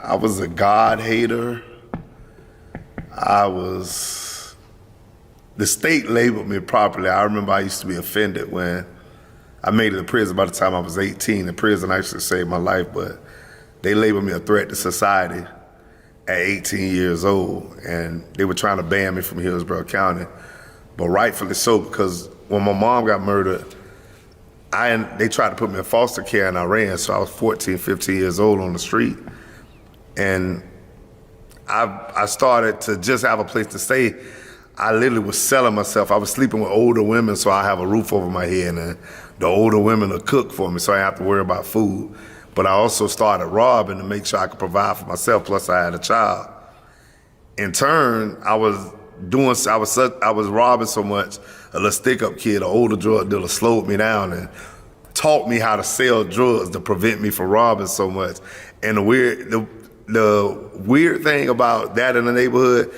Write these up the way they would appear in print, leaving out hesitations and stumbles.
I was a God hater. The state labeled me properly. I remember I used to be offended when I made it to prison by the time I was 18. The prison actually saved my life, but they labeled me a threat to society at 18 years old, and they were trying to ban me from Hillsborough County, but rightfully so, because when my mom got murdered, they tried to put me in foster care and I ran, so I was 14, 15 years old on the street. And I started to just have a place to stay. I literally was selling myself. I was sleeping with older women so I have a roof over my head, and the older women would cook for me so I didn't have to worry about food. But I also started robbing to make sure I could provide for myself, plus I had a child. In turn, I was robbing so much, a little stick-up kid, an older drug dealer, slowed me down and taught me how to sell drugs to prevent me from robbing so much. And the weird thing about that in the neighborhood,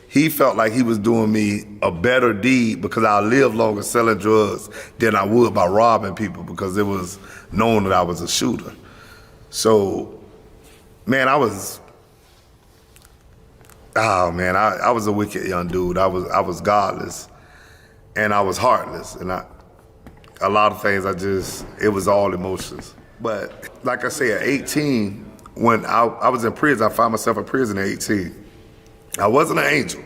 he felt like he was doing me a better deed because I lived longer selling drugs than I would by robbing people, because it was known that I was a shooter. So, man, I was a wicked young dude. I was godless, and I was heartless, and a lot of things it was all emotions. But like I say, at 18, when I was in prison, I found myself in prison at 18. I wasn't an angel.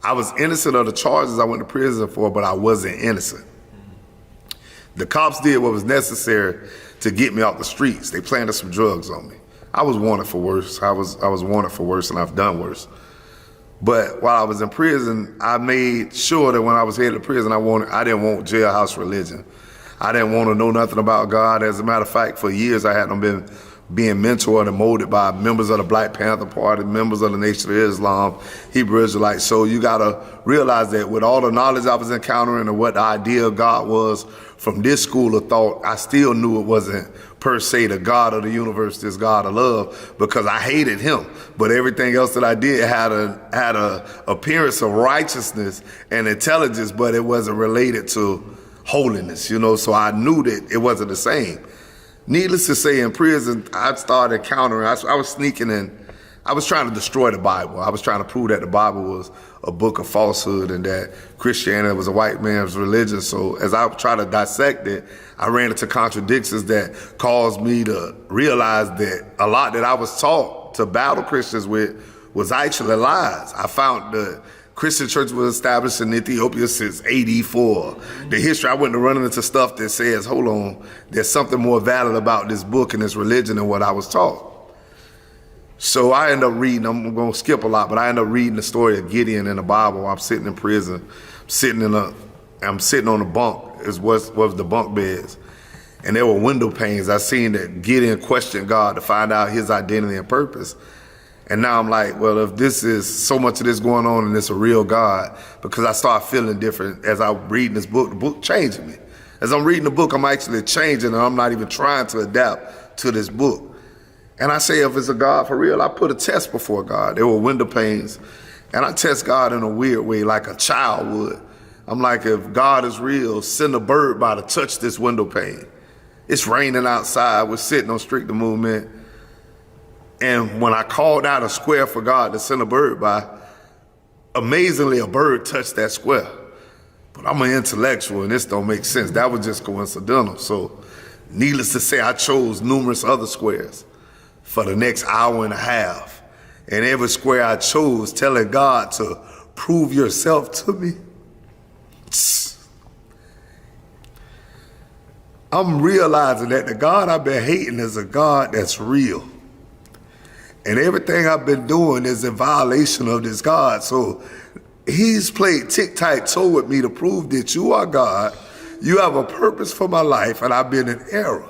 I was innocent of the charges I went to prison for, but I wasn't innocent. The cops did what was necessary to get me off the streets. They planted some drugs on me. I was wanted for worse. I was wanted for worse, and I've done worse. But while I was in prison, I made sure that when I was headed to prison, I didn't want jailhouse religion. I didn't want to know nothing about God. As a matter of fact, for years I hadn't been being mentored and molded by members of the Black Panther Party, members of the Nation of Islam, Hebrew Israelites. So you gotta realize that with all the knowledge I was encountering and what the idea of God was from this school of thought, I still knew it wasn't per se the God of the universe, this God of love, because I hated him. But everything else that I did had a appearance of righteousness and intelligence, but it wasn't related to holiness, so I knew that it wasn't the same. Needless to say, in prison, I started encountering, I was sneaking in. I was trying to destroy the Bible. I was trying to prove that the Bible was a book of falsehood and that Christianity was a white man's religion. So as I tried to dissect it, I ran into contradictions that caused me to realize that a lot that I was taught to battle Christians with was actually lies. I found the Christian church was established in Ethiopia since AD 4. The history, I went to running into stuff that says, hold on, there's something more valid about this book and this religion than what I was taught. So I end up reading, I'm gonna skip a lot, but I end up reading the story of Gideon in the Bible. I'm sitting in prison, I'm sitting on the bunk, was the bunk beds, and there were window panes. I seen that Gideon questioned God to find out his identity and purpose. And now I'm like, well, if this is so much of this going on and it's a real God, because I start feeling different as I'm reading this book, the book changing me. As I'm reading the book, I'm actually changing, and I'm not even trying to adapt to this book. And I say, if it's a God for real, I put a test before God. There were window panes, and I test God in a weird way, like a child would. I'm like, if God is real, send a bird by to touch this window pane. It's raining outside, we're sitting on Strict the Movement. And when I called out a square for God to send a bird by, amazingly a bird touched that square. But I'm an intellectual and this don't make sense. That was just coincidental. So needless to say, I chose numerous other squares for the next hour and a half. And every square I chose, telling God to prove yourself to me. I'm realizing that the God I've been hating is a God that's real. And everything I've been doing is in violation of this God. So he's played tic-tac-toe with me to prove that you are God, you have a purpose for my life, and I've been in error.